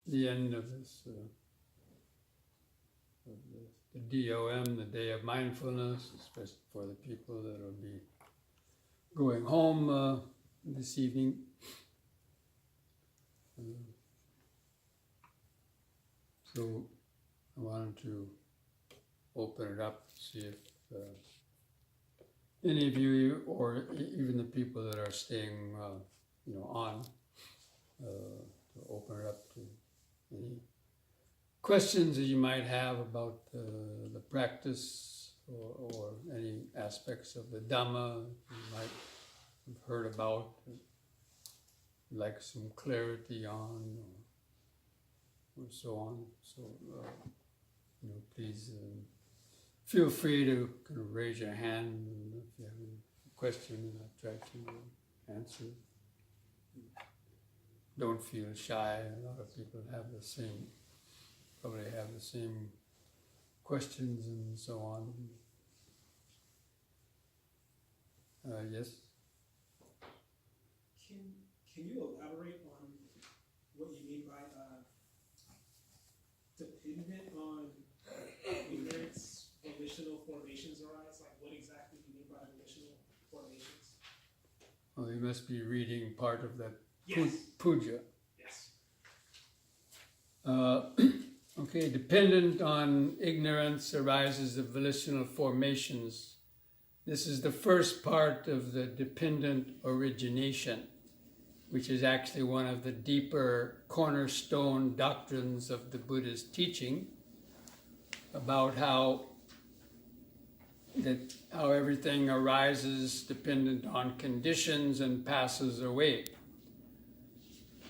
the end of this, the DOM, the Day of Mindfulness, especially for the people that will be going home this evening. So I wanted to open it up to see if any of you, or even the people that are staying, on, to open it up to any questions that you might have about the practice or any aspects of the Dhamma you might have heard about, like some clarity on, or so on. So, please feel free to kind of raise your hand if you have any question, and I'll try to answer. Don't feel shy. A lot of people probably have the same questions and so on. Yes? Can you elaborate on what you mean by dependent on ignorance, volitional formations arise? Like, what exactly do you mean by volitional formations? Well, you must be reading part of that Yes. puja. Yes. Okay, dependent on ignorance arises the volitional formations. This is the first part of the dependent origination, which is actually one of the deeper cornerstone doctrines of the Buddha's teaching about how everything arises dependent on conditions and passes away.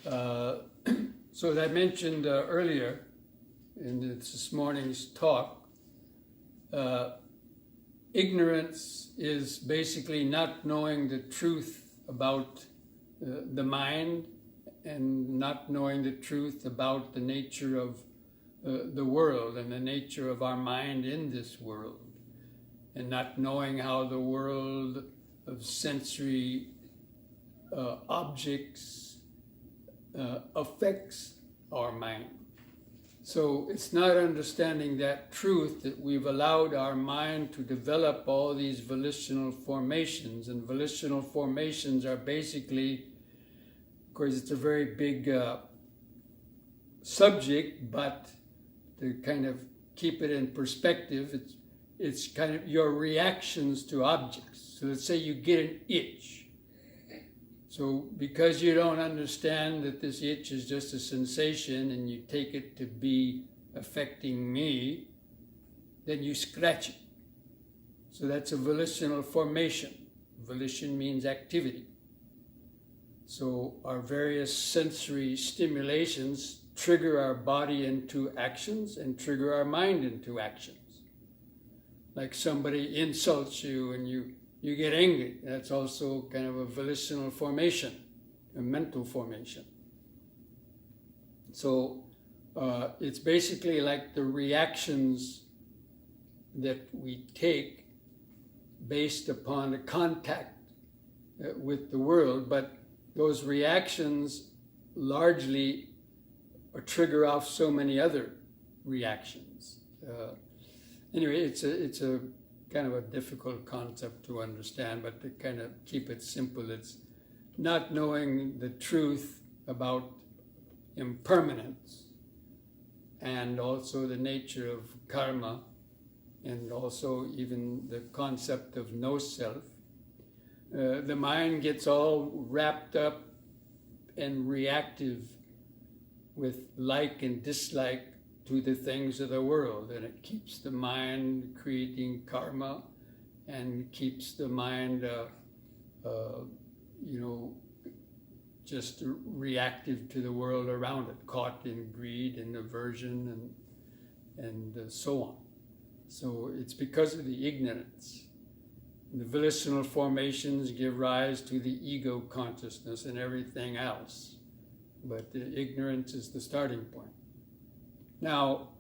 So as I mentioned earlier in this morning's talk, ignorance is basically not knowing the truth about the mind and not knowing the truth about the nature of the world and the nature of our mind in this world, and not knowing how the world of sensory objects affects our mind. So it's not understanding that truth that we've allowed our mind to develop all these volitional formations. And volitional formations are basically, of course, it's a very big subject, but to kind of keep it in perspective, it's kind of your reactions to objects. So let's say you get an itch. So because you don't understand that this itch is just a sensation and you take it to be affecting me, then you scratch it. So that's a volitional formation. Volition means activity. So our various sensory stimulations trigger our body into actions and trigger our mind into actions. Like somebody insults you and you get angry. That's also kind of a volitional formation, a mental formation. So it's basically like the reactions that we take based upon the contact with the world, but those reactions largely trigger off so many other reactions. Anyway, it's a kind of a difficult concept to understand, but to kind of keep it simple, it's not knowing the truth about impermanence and also the nature of karma, and also even the concept of no self. The mind gets all wrapped up and reactive with like and dislike to the things of the world, and it keeps the mind creating karma and keeps the mind just reactive to the world around it, caught in greed and aversion and so on. So it's because of the ignorance. The volitional formations give rise to the ego consciousness and everything else, but the ignorance is the starting point. Now,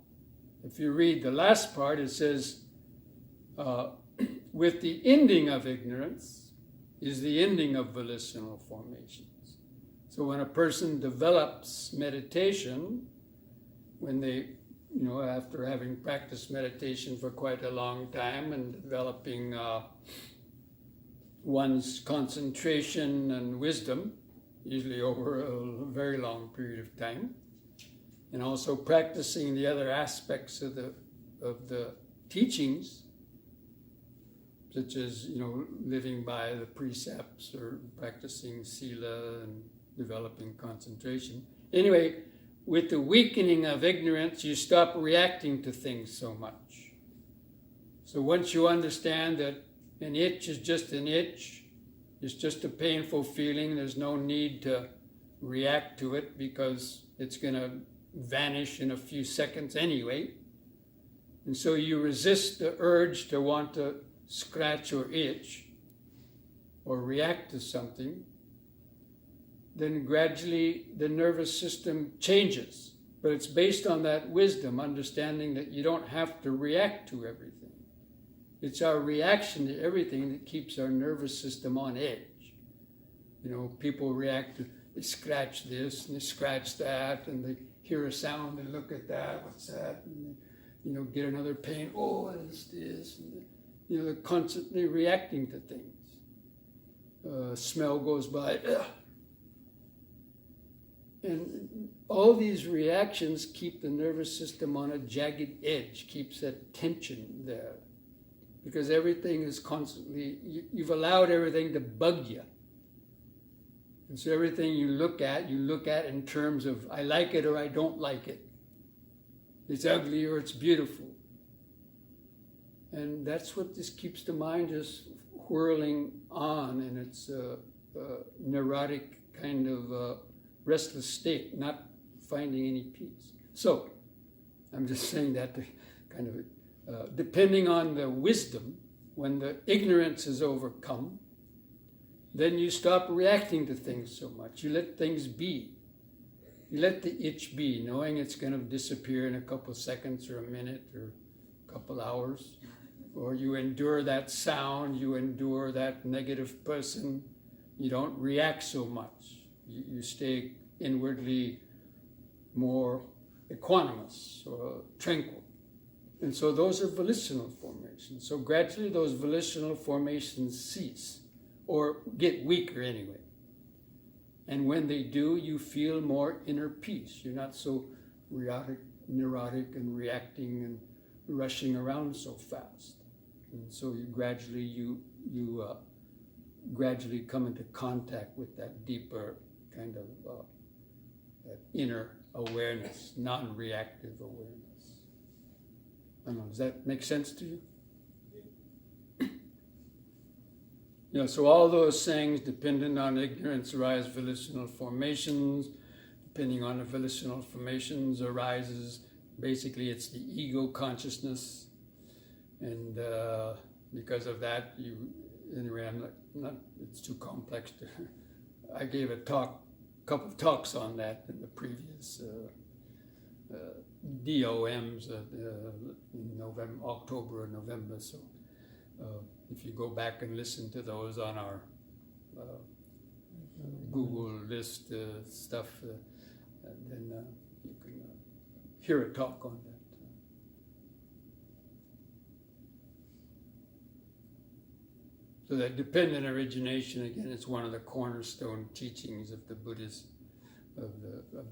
if you read the last part, it says, with the ending of ignorance is the ending of volitional formations. So when a person develops meditation, when they, after having practiced meditation for quite a long time and developing one's concentration and wisdom, usually over a very long period of time, and also practicing the other aspects of the teachings, such as living by the precepts or practicing sila and developing concentration. Anyway, with the weakening of ignorance, you stop reacting to things so much. So once you understand that an itch is just an itch, it's just a painful feeling, there's no need to react to it because it's going to vanish in a few seconds anyway. And so you resist the urge to want to scratch or itch or react to something, then gradually the nervous system changes. But it's based on that wisdom, understanding that you don't have to react to everything. It's our reaction to everything that keeps our nervous system on edge. People react to, they scratch this and they scratch that, and they hear a sound and look at that, what's that? And they, get another pain, oh, it's this. And they're constantly reacting to things. Smell goes by, ugh. And all these reactions keep the nervous system on a jagged edge, keeps that tension there. Because everything is constantly, you've allowed everything to bug you. And so everything you look at in terms of, I like it or I don't like it. It's ugly or it's beautiful. And that's what this keeps the mind just whirling on in its neurotic kind of restless state, not finding any peace. So, I'm just saying that to kind of, depending on the wisdom, when the ignorance is overcome, then you stop reacting to things so much. You let things be. You let the itch be, knowing it's going to disappear in a couple of seconds or a minute or a couple hours. Or you endure that sound, you endure that negative person. You don't react so much. You stay inwardly more equanimous or tranquil. And so those are volitional formations. So gradually those volitional formations cease or get weaker anyway. And when they do, you feel more inner peace. You're not so neurotic and reacting and rushing around so fast. And so you gradually gradually come into contact with that deeper kind of that inner awareness, non-reactive awareness. I don't know, does that make sense to you? So all those things, dependent on ignorance, arise volitional formations. Depending on the volitional formations arises, basically it's the ego consciousness. And because of that, anyway, I'm not, it's too complex to, I gave a couple of talks on that in the previous DOMs in October or November. So if you go back and listen to those on our Google list stuff, then you can hear a talk on that. So that dependent origination, again, is one of the cornerstone teachings of the Buddhist, of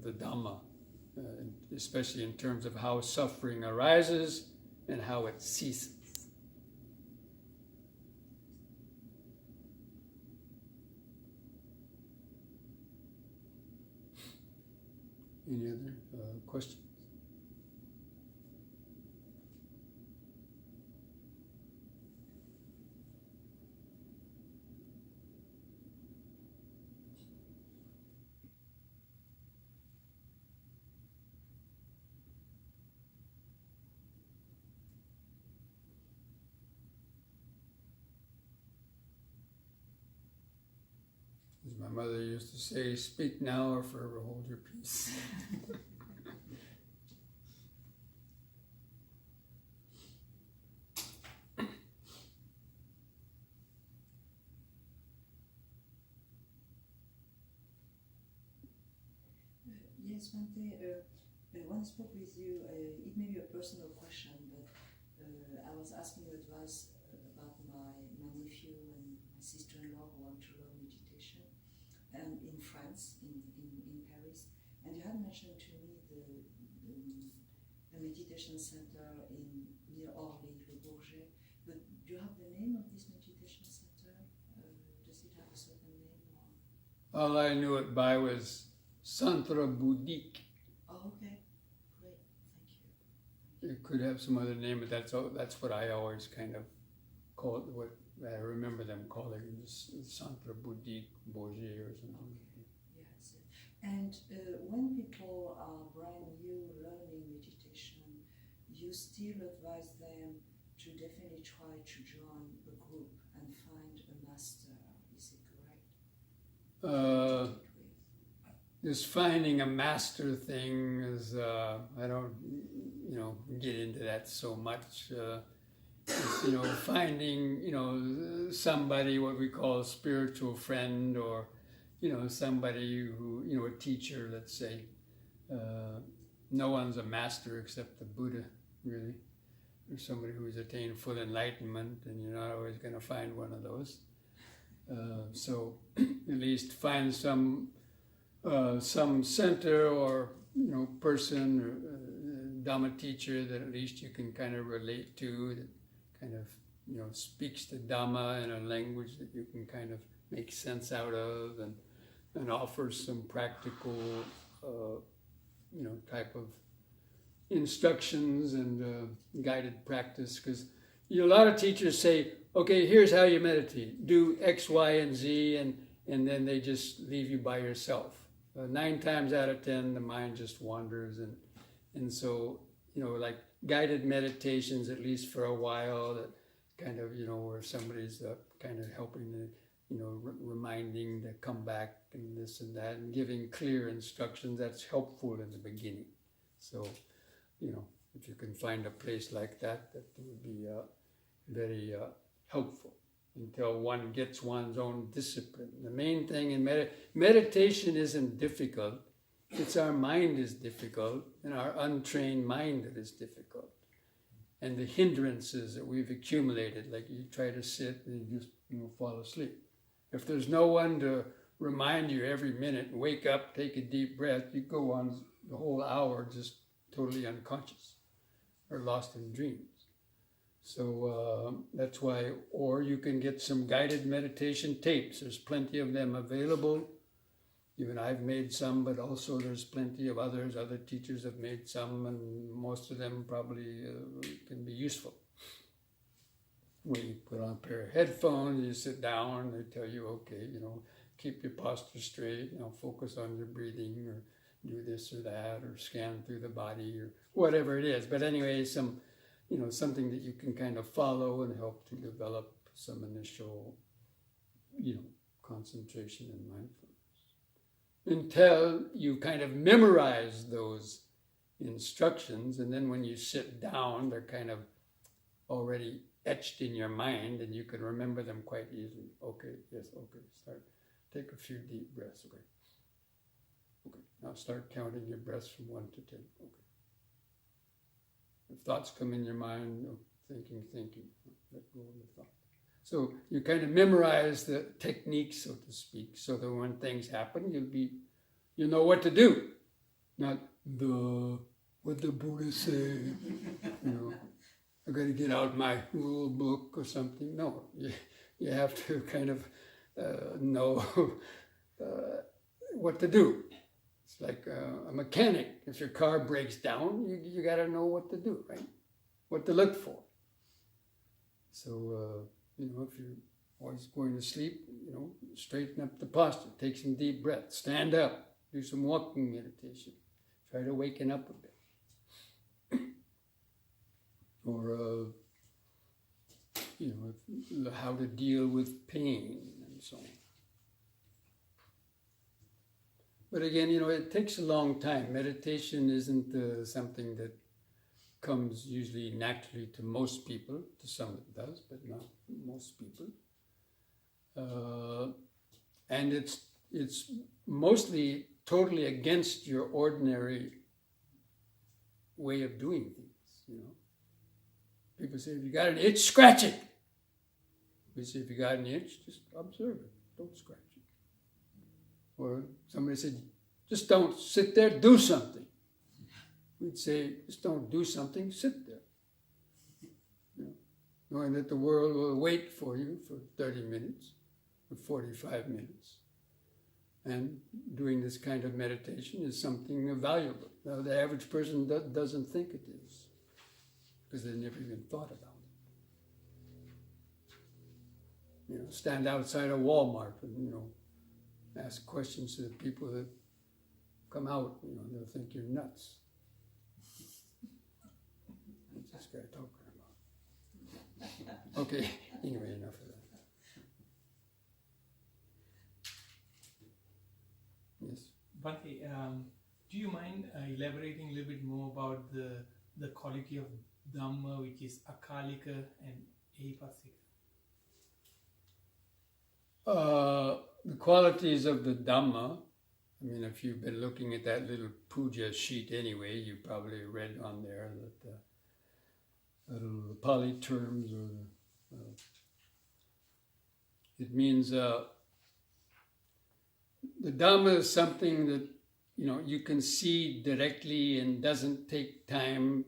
the Dhamma, especially in terms of how suffering arises and how it ceases. Any other questions? As my mother used to say, speak now or forever hold your peace. Yes, Bhante, when I spoke with you, it may be a personal question, but I was asking you advice about my nephew and my sister-in-law who want to learn meditation, and in France, in Paris. And you had mentioned to me the meditation center near Orly, Le Bourget. But do you have the name of this meditation center? Does it have a certain name? Or? All I knew it by was Centre Bouddhique. Oh, okay. Great. Thank you. It could have some other name, but that's what I always kind of called, what I remember them calling it, Centre Bouddhique Bourget or something. Okay. Yes. And when people are brand new learning meditation, you still advise them to definitely try to join a group and find a master. Is it correct? This finding a master thing is, I don't, get into that so much. It's, finding, somebody, what we call a spiritual friend, or, somebody who, a teacher, let's say. No one's a master except the Buddha, really. Or somebody who's attained full enlightenment, and you're not always going to find one of those. So at least find some center or person or Dhamma teacher that at least you can kind of relate to, that kind of speaks the Dhamma in a language that you can kind of make sense out of, and offers some practical type of instructions and guided practice. Because a lot of teachers say, okay, here's how you meditate, do X, Y, and Z, and then they just leave you by yourself. 9 times out of 10, the mind just wanders, and so, like guided meditations, at least for a while, that kind of, where somebody's kind of helping to, reminding to come back and this and that, and giving clear instructions, that's helpful in the beginning. So, if you can find a place like that, that would be very helpful until one gets one's own discipline. The main thing in meditation isn't difficult. It's our mind is difficult, and our untrained mind that is difficult. And the hindrances that we've accumulated, like you try to sit and you just fall asleep. If there's no one to remind you every minute, wake up, take a deep breath, you go on the whole hour just totally unconscious or lost in dreams. So that's why, or you can get some guided meditation tapes. There's plenty of them available. Even I've made some, but also there's plenty of others. Other teachers have made some, and most of them probably can be useful. When you put on a pair of headphones, you sit down, they tell you, okay, keep your posture straight, focus on your breathing, or do this or that, or scan through the body, or whatever it is. But anyway, something that you can kind of follow and help to develop some initial, concentration and mindfulness. Until you kind of memorize those instructions, and then when you sit down, they're kind of already etched in your mind, and you can remember them quite easily. Okay, yes, okay, start. Take a few deep breaths, okay. Okay, now start counting your breaths from 1 to 10, okay. If thoughts come in your mind, thinking, let go of the thought. So you kind of memorize the technique, so to speak, so that when things happen, you'll know what to do. Not what the Buddha said, I got to get out my rule book or something. No, you have to kind of know what to do. It's like a mechanic. If your car breaks down, you got to know what to do, right? What to look for. So, if you're always going to sleep, straighten up the posture, take some deep breaths, stand up, do some walking meditation, try to waken up a bit. Or, how to deal with pain and so on. But again, it takes a long time. Meditation isn't something that comes usually naturally to most people. To some it does, but not most people. And it's mostly totally against your ordinary way of doing things, you know. People say, if you got an itch, scratch it. We say, if you got an itch, just observe it. Don't scratch it. Or somebody said, just don't sit there, do something. We'd say, just don't do something, sit there. You know, knowing that the world will wait for you for 30 minutes, or 45 minutes. And doing this kind of meditation is something valuable. Now, the average person doesn't think it is, because they never even thought about it. You know, stand outside a Walmart and, you know, ask questions to the people that come out, you know, they'll think you're nuts. What's this guy talking about? Okay, anyway, enough of that. Yes. Bhante, do you mind elaborating a little bit more about the quality of Dhamma, which is Akalika and Ehipasika? The qualities of the Dhamma, I mean, if you've been looking at that little puja sheet anyway, you probably read on there that the Pali terms, or it means the Dhamma is something that, you know, you can see directly and doesn't take time,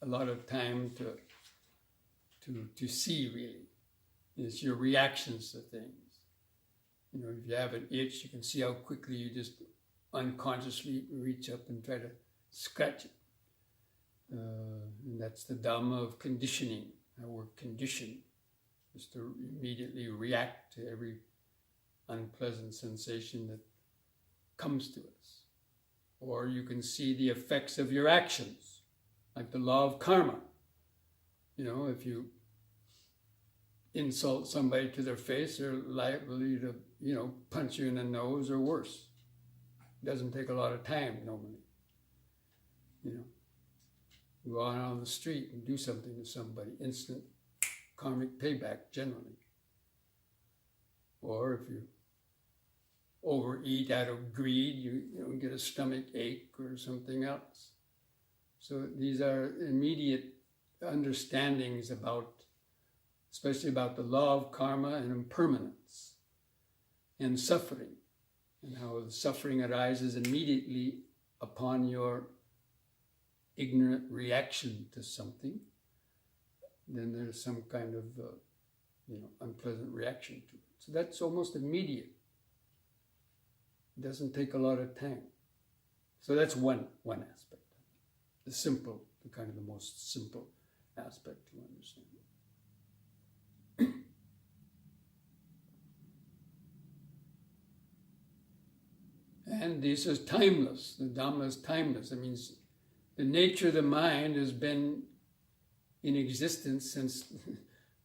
a lot of time to see, really. It's your reactions to things. You know, if you have an itch, you can see how quickly you just unconsciously reach up and try to scratch it. And that's the Dhamma of conditioning. How we're conditioned is to immediately react to every unpleasant sensation that comes to us. Or you can see the effects of your actions, like the law of karma. You know, if you insult somebody to their face, they're likely to, you know, punch you in the nose or worse. It doesn't take a lot of time normally. You know, you go out on the street and do something to somebody, instant karmic payback generally. Or if you overeat out of greed, you know, get a stomach ache or something else. So these are immediate understandings about, especially about the law of karma and impermanence and suffering, and how the suffering arises immediately upon your ignorant reaction to something. Then there's some kind of, you know, unpleasant reaction to it. So that's almost immediate. It doesn't take a lot of time. So that's one aspect. The simple, the kind of the most simple aspect to understand. And this is timeless. The Dhamma is timeless. That means the nature of the mind has been in existence since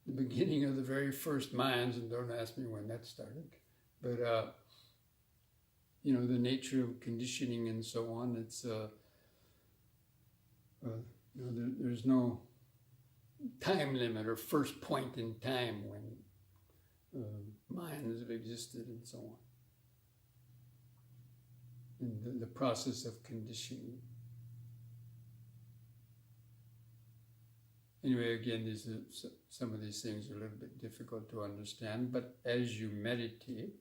the beginning of the very first minds, and don't ask me when that started. But, you know, the nature of conditioning and so on, it's, you know, there's no time limit or first point in time when minds have existed and so on. In the process of conditioning. Anyway, again, some of these things are a little bit difficult to understand, but as you meditate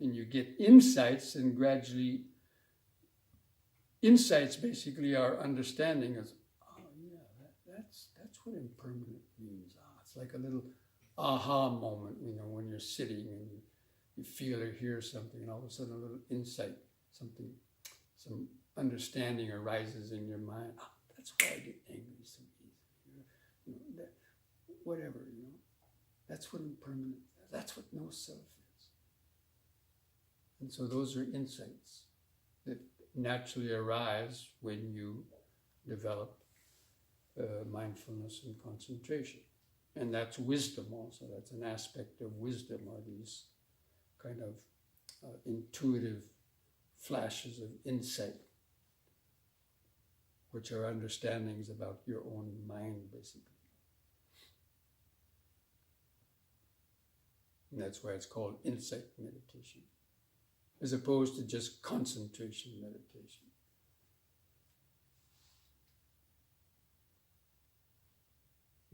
and you get insights, and gradually, insights basically are understanding of, oh yeah, that's what impermanent means. It's like a little aha moment, you know, when you're sitting and you feel or hear something, and all of a sudden a little insight, something, some understanding arises in your mind. Oh, that's why I get angry so easily. You know, that, whatever, you know. That's what impermanent, that's what no self is. And so those are insights that naturally arise when you develop mindfulness and concentration. And that's wisdom also. That's an aspect of wisdom, are these kind of intuitive flashes of insight, which are understandings about your own mind, basically. And that's why it's called insight meditation, as opposed to just concentration meditation.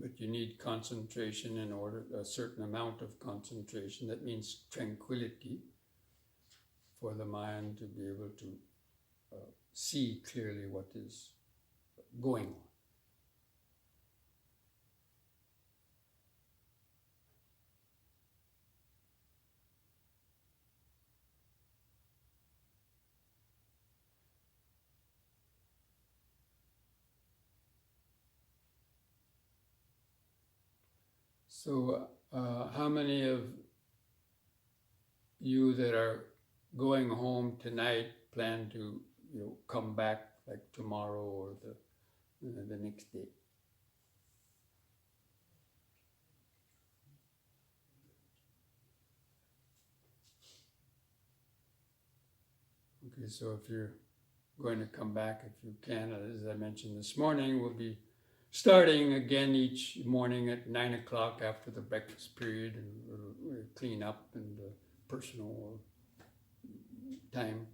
But you need concentration in order, a certain amount of concentration. That means tranquility for the mind to be able to see clearly what is going on. So, how many of you that are going home tonight plan to, come back like tomorrow or the next day? Okay, so if you're going to come back, if you can, as I mentioned this morning, we'll be starting again each morning at 9 o'clock after the breakfast period, and we'll clean up and personal time.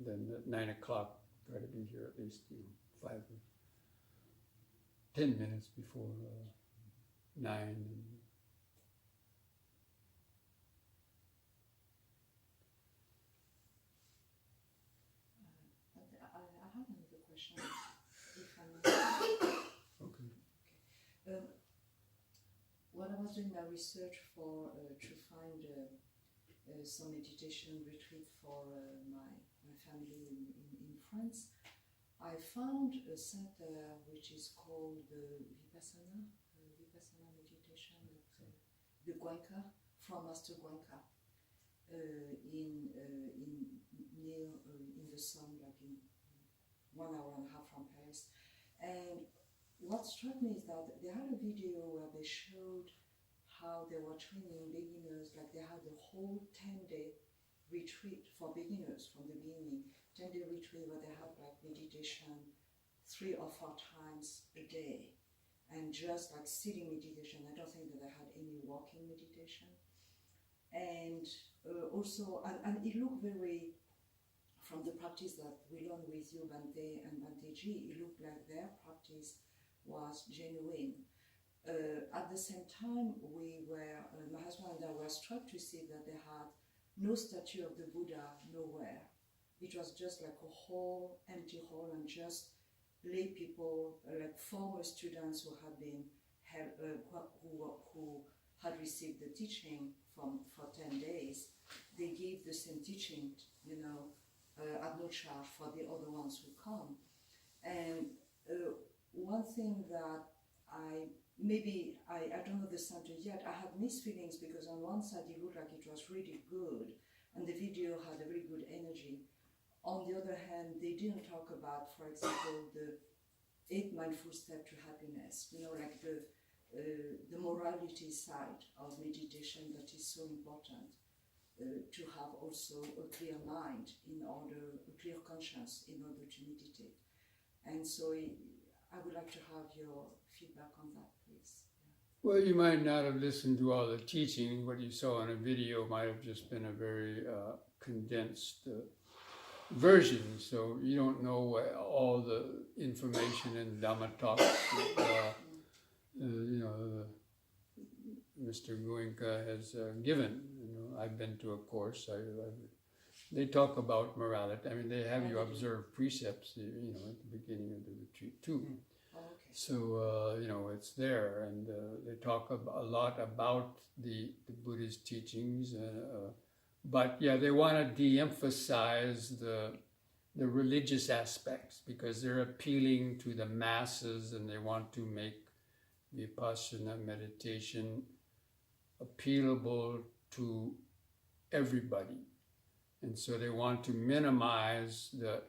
Then at 9 o'clock, try to be here at least 5 or 10 minutes before 9. I have another question, if I may. Okay. When I was doing my research to find some meditation retreat for my family in France, I found a center which is called the Vipassana meditation at the Goenka, from Master Goenka, near in the sun, like in 1 hour and a half from Paris. And what struck me is that they had a video where they showed how they were training beginners, like they had the whole 10-day retreat for beginners from the beginning, 10-day retreat where they had like meditation 3 or 4 times a day, and just like sitting meditation. I don't think that they had any walking meditation. And also, and it looked very, from the practice that we learned with you, Bhante and Bhanteji, it looked like their practice was genuine. At the same time, my husband and I were struck to see that they had no statue of the Buddha nowhere. It was just like a whole empty hall, and just lay people, like former students who had been who had received the teaching for 10 days. They gave the same teaching, at no charge for the other ones who come. And one thing that I don't know the center yet, I had mixed feelings, because on one side it looked like it was really good and the video had a really good energy. On the other hand, they didn't talk about, for example, the 8 mindful steps to happiness, like the morality side of meditation that is so important, to have also a clear mind a clear conscience in order to meditate. And so I would like to have your feedback on that, please. Well, you might not have listened to all the teaching. What you saw on a video might have just been a very condensed version. So you don't know all the information in Dhamma talks. Mr. Goenka has given. I've been to a course. They talk about morality. I mean, they have you observe precepts, at the beginning of the retreat too. Oh, okay. So, it's there, and they talk a lot about the Buddha's teachings. But yeah, they want to de-emphasize the religious aspects, because they're appealing to the masses, and they want to make Vipassana meditation appealable to everybody. And so they want to minimize the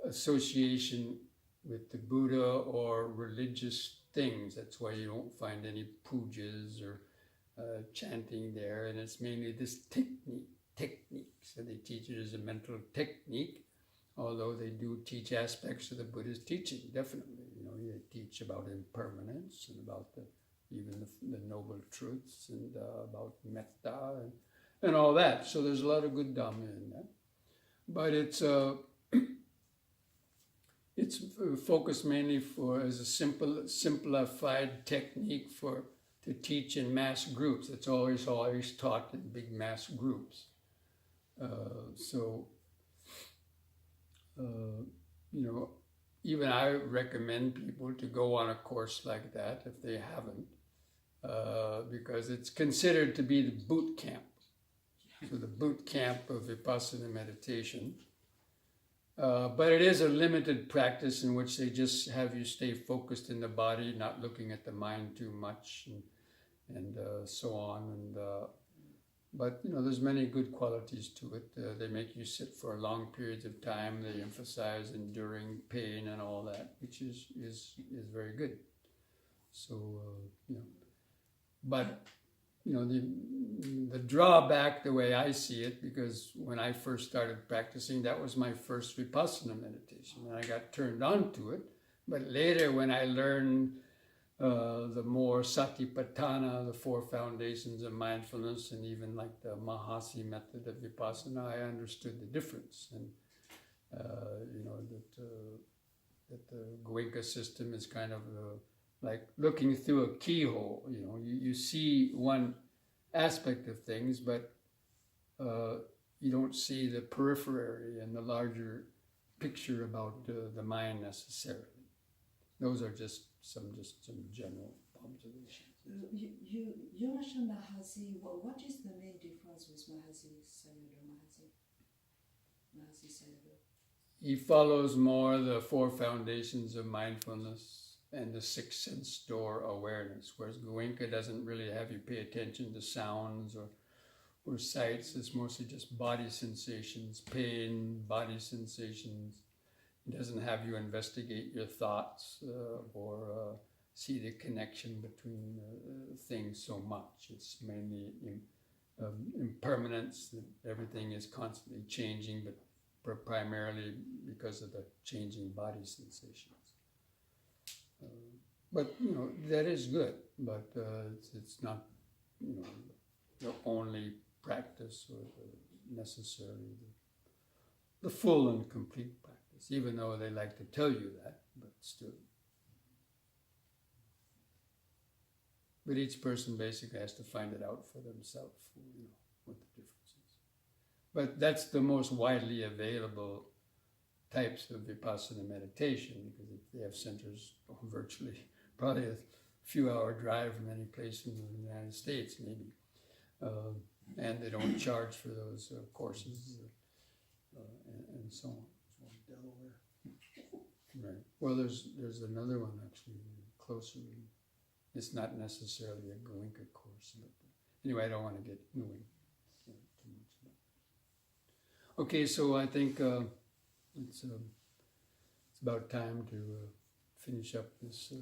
association with the Buddha or religious things. That's why you don't find any pujas or chanting there. And it's mainly this technique. So they teach it as a mental technique, although they do teach aspects of the Buddha's teaching, definitely. They teach about impermanence and about even the noble truths, and about metta and all that. So there's a lot of good Dhamma in that. But it's It's focused mainly as a simplified technique to teach in mass groups. It's always taught in big mass groups. Even I recommend people to go on a course like that if they haven't, because it's considered to be the boot camp. So the boot camp of Vipassana meditation. But it is a limited practice in which they just have you stay focused in the body, not looking at the mind too much, and so on. But there's many good qualities to it. They make you sit for long periods of time. They emphasize enduring pain and all that, which is very good. So but the drawback, the way I see it, because when I first started practicing, that was my first Vipassana meditation, and I got turned on to it. But later, when I learned the more Satipatthana, the 4 foundations of mindfulness, and even like the Mahasi method of Vipassana, I understood the difference, and that the Goenka system is kind of like looking through a keyhole. You see one aspect of things, but you don't see the periphery and the larger picture about the mind necessarily. Those are just some general observations. You mentioned Mahasi. What is the main difference with Mahasi Sayadaw? He follows more the 4 foundations of mindfulness and the 6th sense door awareness, whereas Goenka doesn't really have you pay attention to sounds or sights. It's mostly just body sensations, pain, body sensations. It doesn't have you investigate your thoughts or see the connection between things so much. It's mainly impermanence, that everything is constantly changing, but primarily because of the changing body sensations. But that is good, but it's not the only practice or necessarily the full and complete practice, even though they like to tell you that, but still. But each person basically has to find it out for themselves, what the difference is. But that's the most widely available types of Vipassana meditation, because they have centers virtually, probably a few hour drive from any place in the United States, maybe. And they don't charge for those courses and so on. Delaware. Right. Well, there's another one actually closer. It's not necessarily a Goenka course, but anyway, I don't want to get moving too much. Okay, so I think it's about time to finish up this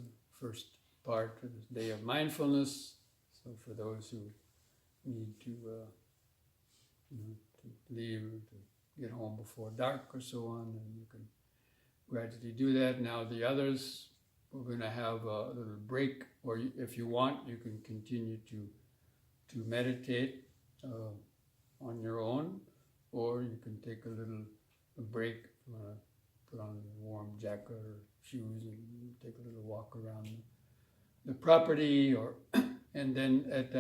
first part of this day of mindfulness. So for those who need to leave or to get home before dark or so on, then you can gradually do that. Now the others, we're going to have a little break, or if you want, you can continue to meditate on your own, or you can take a break. Put on a warm jacket or shoes and take a little walk around the property, and then at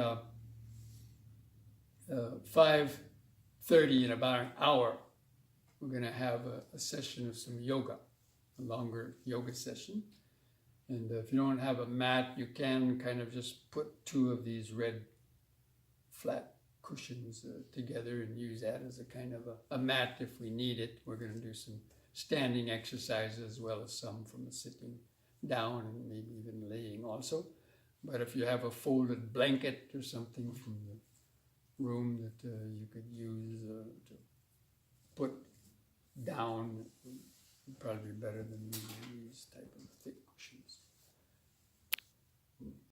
5:30, in about an hour, we're going to have a session of some yoga, a longer yoga session. And if you don't have a mat, you can kind of just put 2 of these red flat cushions together and use that as a kind of a mat if we need it. We're going to do some standing exercises as well as some from the sitting down and maybe even laying also. But if you have a folded blanket or something from the room that you could use to put down, it would probably be better than using these type of thick cushions.